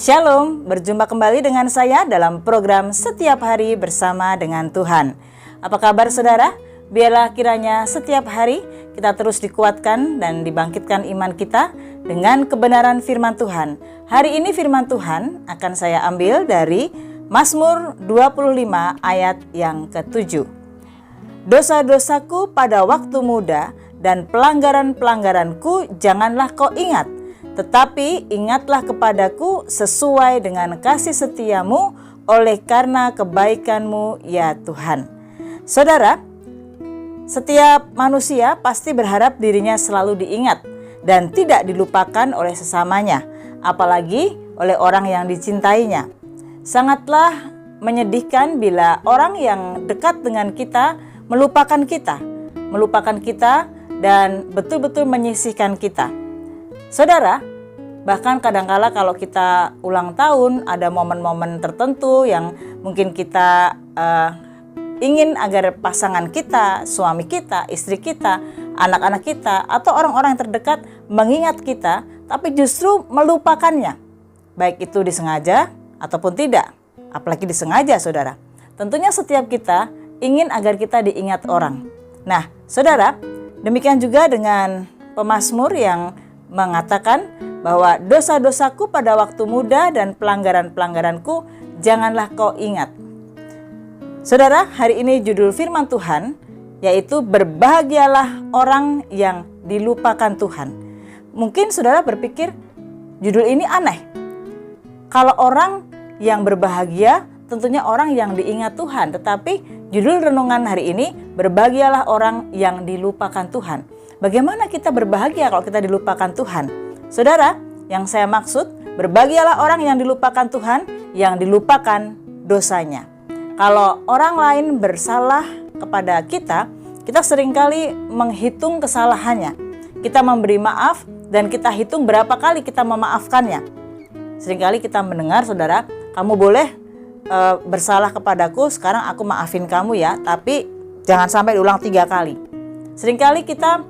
Shalom, berjumpa kembali dengan saya dalam program Setiap Hari Bersama dengan Tuhan. Apa kabar saudara? Biarlah kiranya setiap hari kita terus dikuatkan dan dibangkitkan iman kita dengan kebenaran firman Tuhan. Hari ini firman Tuhan akan saya ambil dari Mazmur 25 ayat yang ke-7. Dosa-dosaku pada waktu muda dan pelanggaran-pelanggaranku janganlah kau ingat. Tetapi ingatlah kepadaku sesuai dengan kasih setiamu oleh karena kebaikanmu ya Tuhan. Saudara, setiap manusia pasti berharap dirinya selalu diingat dan tidak dilupakan oleh sesamanya, apalagi oleh orang yang dicintainya. Sangatlah menyedihkan bila orang yang dekat dengan kita melupakan kita dan betul-betul menyisihkan kita. Saudara, bahkan kadangkala kalau kita ulang tahun ada momen-momen tertentu yang mungkin kita ingin agar pasangan kita, suami kita, istri kita, anak-anak kita atau orang-orang yang terdekat mengingat kita, tapi justru melupakannya. Baik itu disengaja ataupun tidak, apalagi disengaja saudara. Tentunya setiap kita ingin agar kita diingat orang. Nah saudara, demikian juga dengan pemazmur yang mengatakan bahwa dosa-dosaku pada waktu muda dan pelanggaran-pelanggaranku janganlah kau ingat. Saudara, hari ini judul firman Tuhan yaitu berbahagialah orang yang dilupakan Tuhan. Mungkin saudara berpikir judul ini aneh. Kalau orang yang berbahagia tentunya orang yang diingat Tuhan, tetapi judul renungan hari ini berbahagialah orang yang dilupakan Tuhan. Bagaimana kita berbahagia kalau kita dilupakan Tuhan? Saudara, yang saya maksud, berbahagialah orang yang dilupakan Tuhan, yang dilupakan dosanya. Kalau orang lain bersalah kepada kita, kita seringkali menghitung kesalahannya. Kita memberi maaf dan kita hitung berapa kali kita memaafkannya. Seringkali kita mendengar, saudara, kamu boleh bersalah kepadaku, sekarang aku maafin kamu ya, tapi jangan sampai diulang 3 kali. Seringkali kita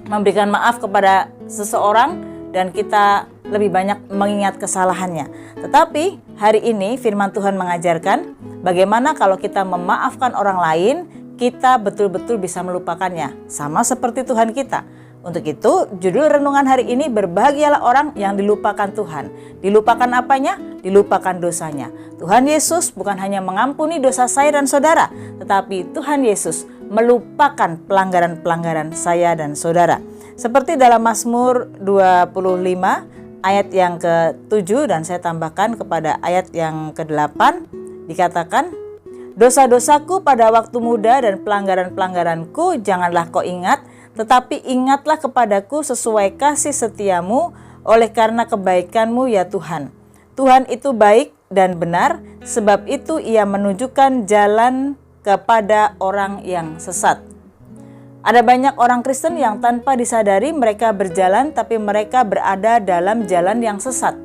memberikan maaf kepada seseorang dan kita lebih banyak mengingat kesalahannya. Tetapi hari ini firman Tuhan mengajarkan bagaimana kalau kita memaafkan orang lain, kita betul-betul bisa melupakannya. Sama seperti Tuhan kita. Untuk itu judul renungan hari ini berbahagialah orang yang dilupakan Tuhan. Dilupakan apanya? Dilupakan dosanya. Tuhan Yesus bukan hanya mengampuni dosa saya dan saudara, tetapi Tuhan Yesus melupakan pelanggaran-pelanggaran saya dan saudara. Seperti dalam Mazmur 25 ayat yang ke-7 dan saya tambahkan kepada ayat yang ke-8 dikatakan, dosa-dosaku pada waktu muda dan pelanggaran-pelanggaranku janganlah kau ingat, tetapi ingatlah kepadaku sesuai kasih setiamu oleh karena kebaikanmu ya Tuhan. Tuhan itu baik dan benar, sebab itu ia menunjukkan jalan kepada orang yang sesat. Ada banyak orang Kristen yang tanpa disadari mereka berjalan tapi mereka berada dalam jalan yang sesat.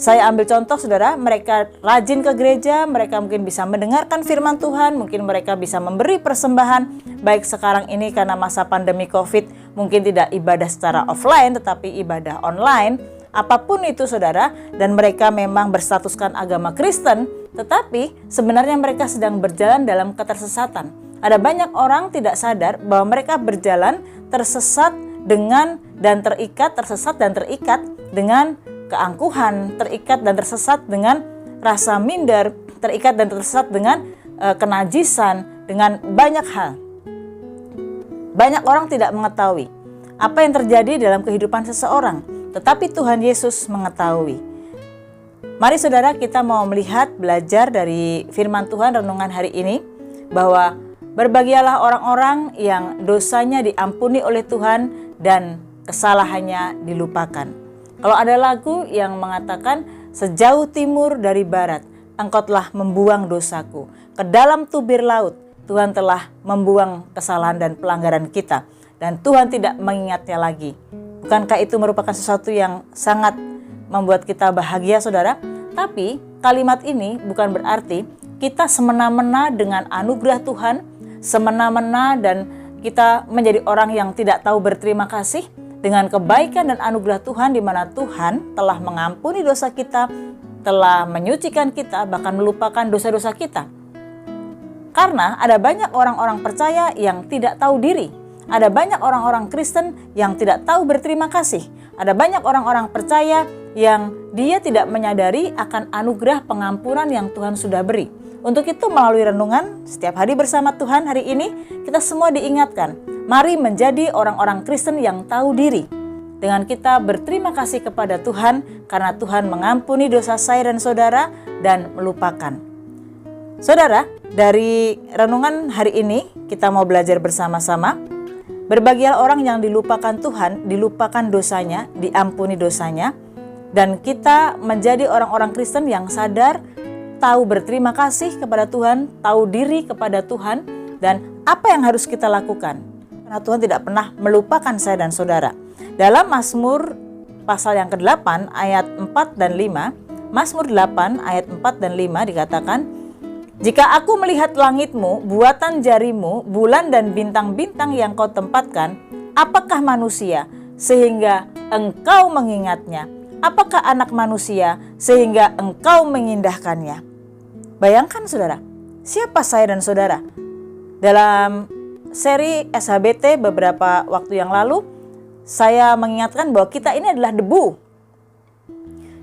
Saya ambil contoh saudara, mereka rajin ke gereja, mereka mungkin bisa mendengarkan firman Tuhan, mungkin mereka bisa memberi persembahan, baik sekarang ini karena masa pandemi COVID, mungkin tidak ibadah secara offline tetapi ibadah online, apapun itu saudara, dan mereka memang berstatuskan agama Kristen, tetapi sebenarnya mereka sedang berjalan dalam ketersesatan. Ada banyak orang tidak sadar bahwa mereka berjalan tersesat dengan dan terikat, tersesat dan terikat dengan keangkuhan, terikat dan tersesat dengan rasa minder, terikat dan tersesat dengan kenajisan, dengan banyak hal. Banyak orang tidak mengetahui apa yang terjadi dalam kehidupan seseorang, tetapi Tuhan Yesus mengetahui. Mari saudara kita mau melihat, belajar dari firman Tuhan renungan hari ini, bahwa berbahagialah orang-orang yang dosanya diampuni oleh Tuhan dan kesalahannya dilupakan. Kalau ada lagu yang mengatakan, sejauh timur dari barat, engkau telah membuang dosaku. Ke dalam tubir laut, Tuhan telah membuang kesalahan dan pelanggaran kita. Dan Tuhan tidak mengingatnya lagi. Bukankah itu merupakan sesuatu yang sangat membuat kita bahagia saudara? Tapi kalimat ini bukan berarti kita semena-mena dengan anugerah Tuhan, semena-mena dan kita menjadi orang yang tidak tahu berterima kasih. dengan kebaikan dan anugerah Tuhan, di mana Tuhan telah mengampuni dosa kita, telah menyucikan kita, bahkan melupakan dosa-dosa kita. Karena ada banyak orang-orang percaya yang tidak tahu diri. Ada banyak orang-orang Kristen yang tidak tahu berterima kasih. Ada banyak orang-orang percaya yang dia tidak menyadari akan anugerah pengampunan yang Tuhan sudah beri. Untuk itu melalui renungan setiap hari bersama Tuhan hari ini, kita semua diingatkan, mari menjadi orang-orang Kristen yang tahu diri. Dengan kita berterima kasih kepada Tuhan karena Tuhan mengampuni dosa saya dan saudara dan melupakan. Saudara, dari renungan hari ini kita mau belajar bersama-sama. Berbahagialah orang yang dilupakan Tuhan, dilupakan dosanya, diampuni dosanya. Dan kita menjadi orang-orang Kristen yang sadar, tahu berterima kasih kepada Tuhan, tahu diri kepada Tuhan, dan apa yang harus kita lakukan. Karena Tuhan tidak pernah melupakan saya dan saudara. Dalam Mazmur pasal yang ke-8 ayat 4 dan 5, Mazmur 8 ayat 4 dan 5 dikatakan, jika aku melihat langitmu, buatan jarimu, bulan dan bintang-bintang yang kau tempatkan, apakah manusia sehingga engkau mengingatnya? Apakah anak manusia sehingga engkau mengindahkannya? Bayangkan saudara, siapa saya dan saudara? Dalam seri SHBT beberapa waktu yang lalu, saya mengingatkan bahwa kita ini adalah debu.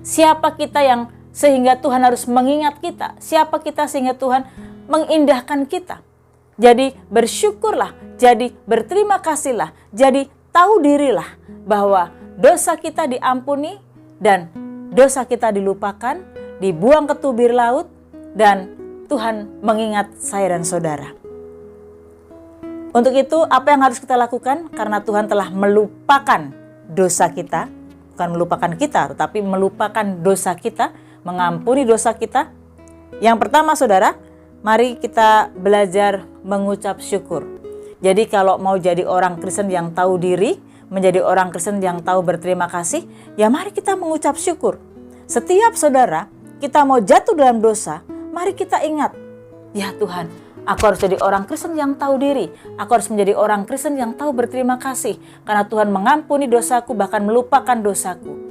Siapa kita yang sehingga Tuhan harus mengingat kita? Siapa kita sehingga Tuhan mengindahkan kita? Jadi bersyukurlah, jadi berterima kasihlah, jadi tahu dirilah bahwa dosa kita diampuni dan dosa kita dilupakan, dibuang ke tubir laut, dan Tuhan mengingat saya dan saudara. Untuk itu apa yang harus kita lakukan? Karena Tuhan telah melupakan dosa kita, bukan melupakan kita, tetapi melupakan dosa kita, mengampuni dosa kita. Yang pertama saudara, mari kita belajar mengucap syukur. Jadi kalau mau jadi orang Kristen yang tahu diri, menjadi orang Kristen yang tahu berterima kasih, ya mari kita mengucap syukur. Setiap saudara kita mau jatuh dalam dosa, mari kita ingat, ya Tuhan, aku harus jadi orang Kristen yang tahu diri. Aku harus menjadi orang Kristen yang tahu berterima kasih. Karena Tuhan mengampuni dosaku, bahkan melupakan dosaku.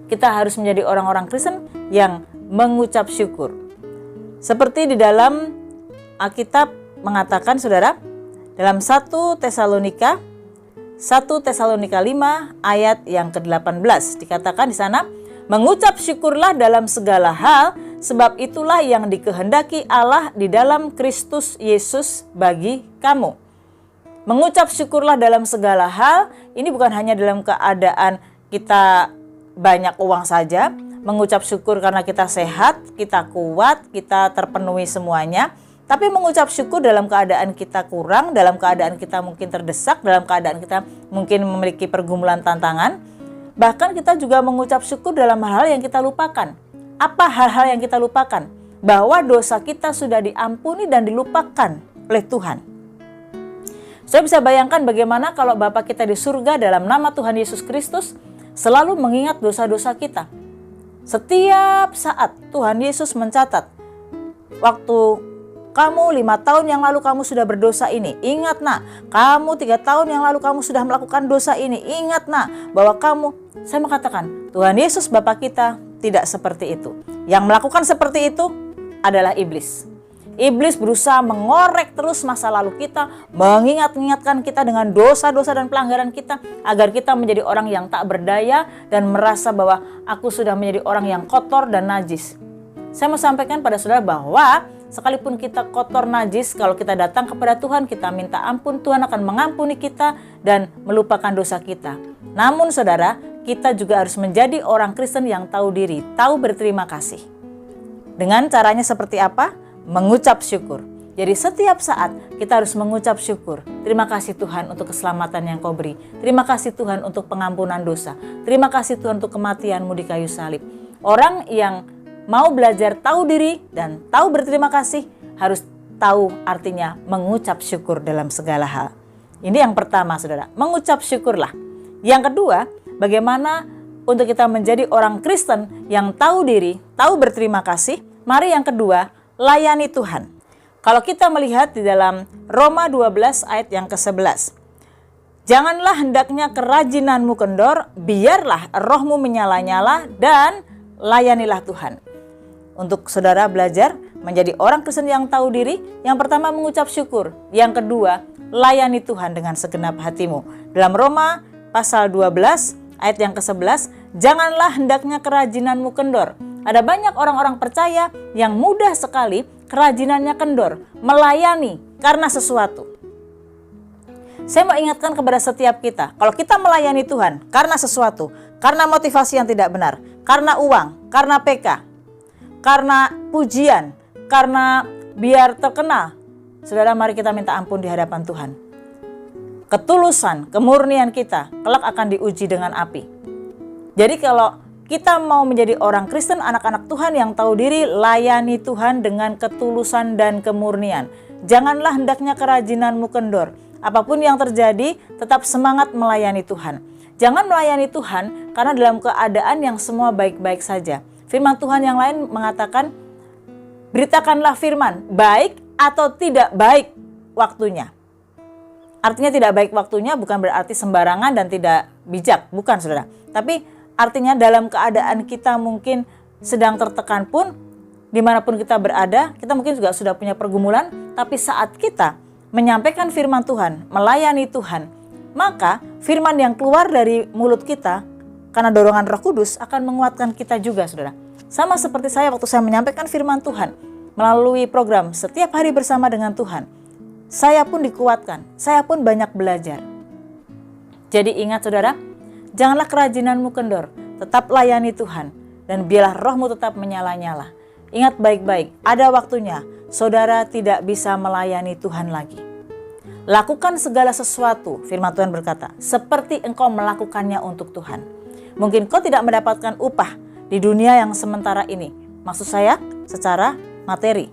Kita harus menjadi orang-orang Kristen yang mengucap syukur. Seperti di dalam Alkitab mengatakan saudara, dalam 1 Tesalonika 5 ayat yang ke-18 dikatakan di sana, mengucap syukurlah dalam segala hal, sebab itulah yang dikehendaki Allah di dalam Kristus Yesus bagi kamu. Mengucap syukurlah dalam segala hal, ini bukan hanya dalam keadaan kita banyak uang saja, mengucap syukur karena kita sehat, kita kuat, kita terpenuhi semuanya. Tapi mengucap syukur dalam keadaan kita kurang, dalam keadaan kita mungkin terdesak, dalam keadaan kita mungkin memiliki pergumulan tantangan. Bahkan kita juga mengucap syukur dalam hal yang kita lupakan. Apa hal-hal yang kita lupakan? Bahwa dosa kita sudah diampuni dan dilupakan oleh Tuhan. Saya bisa bayangkan bagaimana kalau Bapa kita di surga dalam nama Tuhan Yesus Kristus selalu mengingat dosa-dosa kita. Setiap saat Tuhan Yesus mencatat, waktu kamu 5 tahun yang lalu kamu sudah berdosa ini. Ingat nak, kamu 3 tahun yang lalu kamu sudah melakukan dosa ini. Ingat nak, bahwa kamu, saya mau katakan, Tuhan Yesus Bapa kita tidak seperti itu. Yang melakukan seperti itu adalah iblis. Iblis berusaha mengorek terus masa lalu kita, mengingat-ingatkan kita dengan dosa-dosa dan pelanggaran kita, agar kita menjadi orang yang tak berdaya dan merasa bahwa aku sudah menjadi orang yang kotor dan najis. Saya mau sampaikan pada saudara bahwa sekalipun kita kotor najis, kalau kita datang kepada Tuhan, kita minta ampun, Tuhan akan mengampuni kita dan melupakan dosa kita. Namun saudara, kita juga harus menjadi orang Kristen yang tahu diri, tahu berterima kasih. Dengan caranya seperti apa? Mengucap syukur. Jadi setiap saat kita harus mengucap syukur. Terima kasih Tuhan untuk keselamatan yang kau beri. Terima kasih Tuhan untuk pengampunan dosa. Terima kasih Tuhan untuk kematian-Mu di kayu salib. Orang yang mau belajar tahu diri dan tahu berterima kasih harus tahu artinya mengucap syukur dalam segala hal. Ini yang pertama saudara, mengucap syukurlah. Yang kedua, bagaimana untuk kita menjadi orang Kristen yang tahu diri, tahu berterima kasih. Mari yang kedua, layani Tuhan. Kalau kita melihat di dalam Roma 12 ayat yang ke-11. Janganlah hendaknya kerajinanmu kendor, biarlah rohmu menyala-nyala dan layanilah Tuhan. Untuk saudara belajar menjadi orang Kristen yang tahu diri, yang pertama mengucap syukur, yang kedua layani Tuhan dengan segenap hatimu. Dalam Roma pasal 12 ayat yang ke-11, janganlah hendaknya kerajinanmu kendor. Ada banyak orang-orang percaya yang mudah sekali kerajinannya kendor, melayani karena sesuatu. Saya mau ingatkan kepada setiap kita, kalau kita melayani Tuhan karena sesuatu, karena motivasi yang tidak benar, karena uang, karena PK, karena pujian, karena biar terkenal, saudara, mari kita minta ampun di hadapan Tuhan. Ketulusan, kemurnian kita kelak akan diuji dengan api. Jadi kalau kita mau menjadi orang Kristen, anak-anak Tuhan yang tahu diri, layani Tuhan dengan ketulusan dan kemurnian. Janganlah hendaknya kerajinanmu kendor. Apapun yang terjadi, tetap semangat melayani Tuhan. Jangan melayani Tuhan karena dalam keadaan yang semua baik-baik saja. Firman Tuhan yang lain mengatakan, beritakanlah firman, baik atau tidak baik waktunya. Artinya tidak baik waktunya bukan berarti sembarangan dan tidak bijak, bukan saudara. Tapi artinya dalam keadaan kita mungkin sedang tertekan pun, dimanapun kita berada, kita mungkin juga sudah punya pergumulan, tapi saat kita menyampaikan firman Tuhan, melayani Tuhan, maka firman yang keluar dari mulut kita karena dorongan Roh Kudus akan menguatkan kita juga, saudara. Sama seperti saya waktu saya menyampaikan firman Tuhan melalui program Setiap Hari Bersama dengan Tuhan, saya pun dikuatkan, saya pun banyak belajar. Jadi ingat saudara, janganlah kerajinanmu kendor, tetap layani Tuhan, dan biarlah rohmu tetap menyala-nyala. Ingat baik-baik, ada waktunya saudara tidak bisa melayani Tuhan lagi. Lakukan segala sesuatu, firman Tuhan berkata, seperti engkau melakukannya untuk Tuhan. Mungkin kau tidak mendapatkan upah di dunia yang sementara ini. Maksud saya secara materi.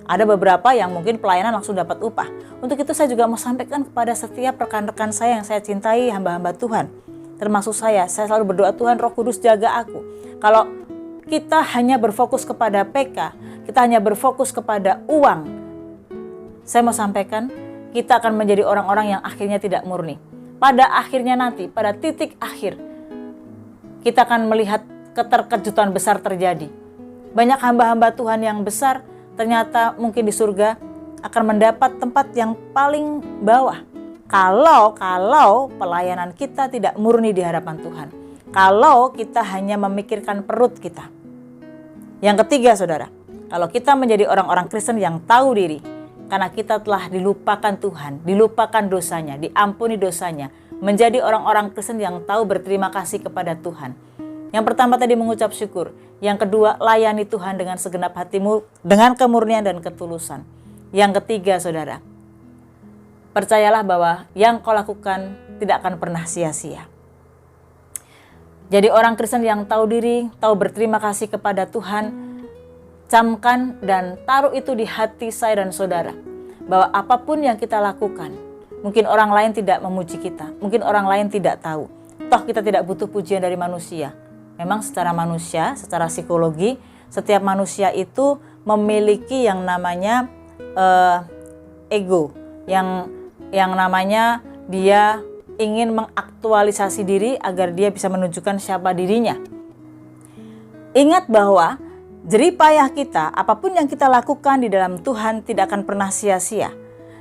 Ada beberapa yang mungkin pelayanan langsung dapat upah. Untuk itu saya juga mau sampaikan kepada setiap rekan-rekan saya yang saya cintai, hamba-hamba Tuhan. Termasuk saya selalu berdoa, Tuhan Roh Kudus jaga aku. Kalau kita hanya berfokus kepada PK, kita hanya berfokus kepada uang, saya mau sampaikan, kita akan menjadi orang-orang yang akhirnya tidak murni. Pada akhirnya nanti, pada titik akhir, kita akan melihat keterkejutan besar terjadi. Banyak hamba-hamba Tuhan yang besar, ternyata mungkin di surga akan mendapat tempat yang paling bawah. Kalau pelayanan kita tidak murni di hadapan Tuhan. Kalau kita hanya memikirkan perut kita. Yang ketiga saudara, kalau kita menjadi orang-orang Kristen yang tahu diri, karena kita telah dilupakan Tuhan, dilupakan dosanya, diampuni dosanya, menjadi orang-orang Kristen yang tahu berterima kasih kepada Tuhan. Yang pertama tadi mengucap syukur, yang kedua layani Tuhan dengan segenap hatimu, dengan kemurnian dan ketulusan. Yang ketiga saudara, percayalah bahwa yang kau lakukan tidak akan pernah sia-sia. Jadi orang Kristen yang tahu diri, tahu berterima kasih kepada Tuhan, camkan dan taruh itu di hati saya dan saudara. Bahwa apapun yang kita lakukan, mungkin orang lain tidak memuji kita, mungkin orang lain tidak tahu. Toh kita tidak butuh pujian dari manusia. Memang secara manusia, secara psikologi, setiap manusia itu memiliki yang namanya ego. Yang namanya dia ingin mengaktualisasi diri agar dia bisa menunjukkan siapa dirinya. Ingat bahwa jerih payah kita, apapun yang kita lakukan di dalam Tuhan tidak akan pernah sia-sia.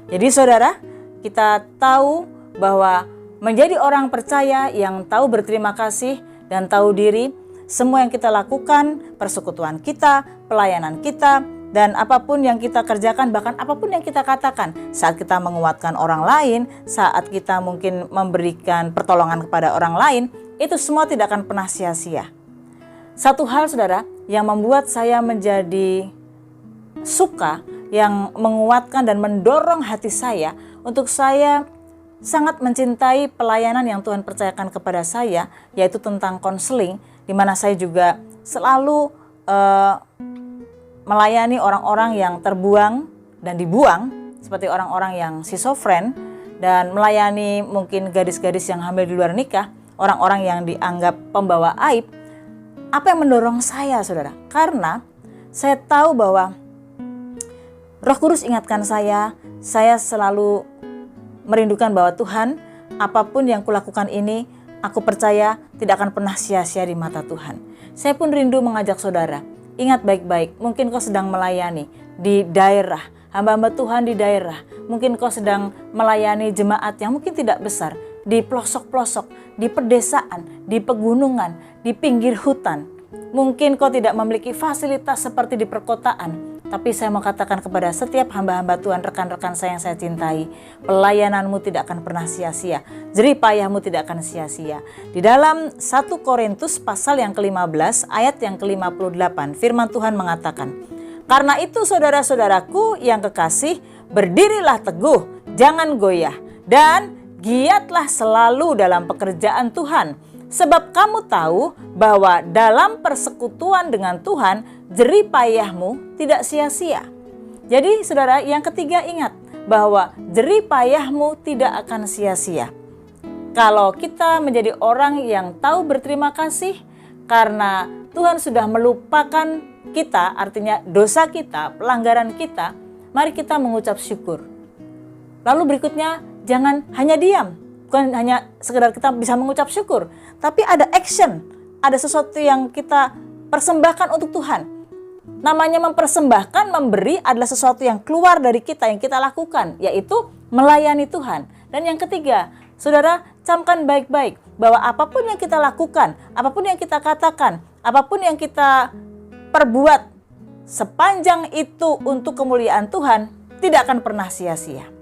Jadi saudara, kita tahu bahwa menjadi orang percaya yang tahu berterima kasih dan tahu diri, semua yang kita lakukan, persekutuan kita, pelayanan kita, dan apapun yang kita kerjakan, bahkan apapun yang kita katakan, saat kita menguatkan orang lain, saat kita mungkin memberikan pertolongan kepada orang lain, itu semua tidak akan pernah sia-sia. Satu hal saudara yang membuat saya menjadi suka, yang menguatkan dan mendorong hati saya untuk saya sangat mencintai pelayanan yang Tuhan percayakan kepada saya, yaitu tentang konseling, di mana saya juga selalu melayani orang-orang yang terbuang dan dibuang, seperti orang-orang yang schizofren, dan melayani mungkin gadis-gadis yang hamil di luar nikah, orang-orang yang dianggap pembawa aib. Apa yang mendorong saya, saudara? Karena saya tahu bahwa Roh Kudus ingatkan saya selalu merindukan bahwa Tuhan, apapun yang kulakukan ini, aku percaya tidak akan pernah sia-sia di mata Tuhan. Saya pun rindu mengajak saudara, ingat baik-baik, mungkin kau sedang melayani di daerah, hamba-hamba Tuhan di daerah. Mungkin kau sedang melayani jemaat yang mungkin tidak besar, di pelosok-pelosok, di pedesaan, di pegunungan, di pinggir hutan. Mungkin kau tidak memiliki fasilitas seperti di perkotaan, tapi saya mau katakan kepada setiap hamba-hamba Tuhan, rekan-rekan saya yang saya cintai, pelayananmu tidak akan pernah sia-sia, jerih payahmu tidak akan sia-sia. Di dalam 1 Korintus pasal yang ke-15 ayat yang ke-58, firman Tuhan mengatakan, "Karena itu saudara-saudaraku yang kekasih, berdirilah teguh, jangan goyah, dan giatlah selalu dalam pekerjaan Tuhan. Sebab kamu tahu bahwa dalam persekutuan dengan Tuhan, jerih payahmu tidak sia-sia." Jadi saudara, yang ketiga ingat bahwa jerih payahmu tidak akan sia-sia. Kalau kita menjadi orang yang tahu berterima kasih karena Tuhan sudah melupakan kita, artinya dosa kita, pelanggaran kita, mari kita mengucap syukur. Lalu berikutnya, jangan hanya diam. Bukan hanya sekedar kita bisa mengucap syukur, tapi ada action, ada sesuatu yang kita persembahkan untuk Tuhan. Namanya mempersembahkan, memberi adalah sesuatu yang keluar dari kita, yang kita lakukan, yaitu melayani Tuhan. Dan yang ketiga, saudara, camkan baik-baik bahwa apapun yang kita lakukan, apapun yang kita katakan, apapun yang kita perbuat, sepanjang itu untuk kemuliaan Tuhan, tidak akan pernah sia-sia.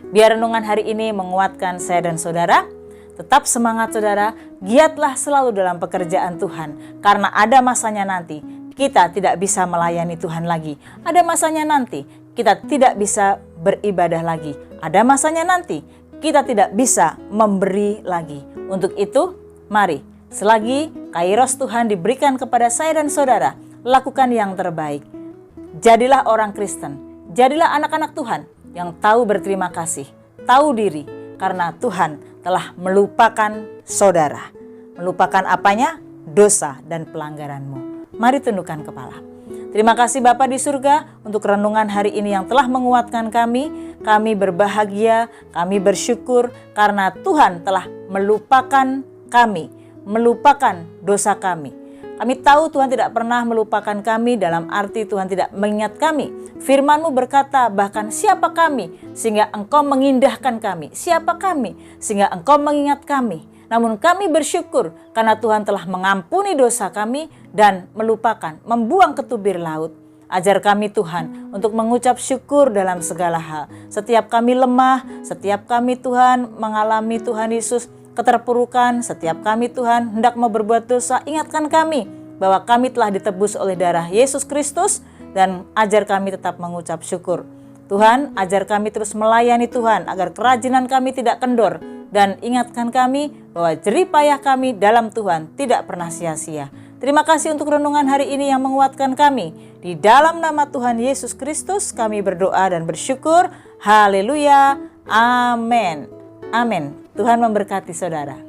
Biar renungan hari ini menguatkan saya dan saudara. Tetap semangat saudara, giatlah selalu dalam pekerjaan Tuhan. Karena ada masanya nanti kita tidak bisa melayani Tuhan lagi. Ada masanya nanti kita tidak bisa beribadah lagi. Ada masanya nanti kita tidak bisa memberi lagi. Untuk itu, mari selagi kairos Tuhan diberikan kepada saya dan saudara, lakukan yang terbaik. Jadilah orang Kristen, jadilah anak-anak Tuhan yang tahu berterima kasih, tahu diri, karena Tuhan telah melupakan saudara. Melupakan apanya? Dosa dan pelanggaranmu. Mari tundukkan kepala. Terima kasih Bapa di surga untuk renungan hari ini yang telah menguatkan kami. Kami berbahagia, kami bersyukur karena Tuhan telah melupakan kami, melupakan dosa kami. Kami tahu Tuhan tidak pernah melupakan kami, dalam arti Tuhan tidak mengingat kami. Firman-Mu berkata, bahkan siapa kami sehingga Engkau mengindahkan kami? Siapa kami sehingga Engkau mengingat kami? Namun kami bersyukur karena Tuhan telah mengampuni dosa kami dan melupakan, membuang ke tubir laut. Ajar kami Tuhan untuk mengucap syukur dalam segala hal. Setiap kami lemah, setiap kami Tuhan mengalami Tuhan Yesus keterpurukan, setiap kami Tuhan hendak mau berbuat dosa, ingatkan kami bahwa kami telah ditebus oleh darah Yesus Kristus dan ajar kami tetap mengucap syukur. Tuhan, ajar kami terus melayani Tuhan agar kerajinan kami tidak kendor dan ingatkan kami bahwa jerih payah kami dalam Tuhan tidak pernah sia-sia. Terima kasih untuk renungan hari ini yang menguatkan kami. Di dalam nama Tuhan Yesus Kristus kami berdoa dan bersyukur. Haleluya. Amin. Amin. Tuhan memberkati saudara.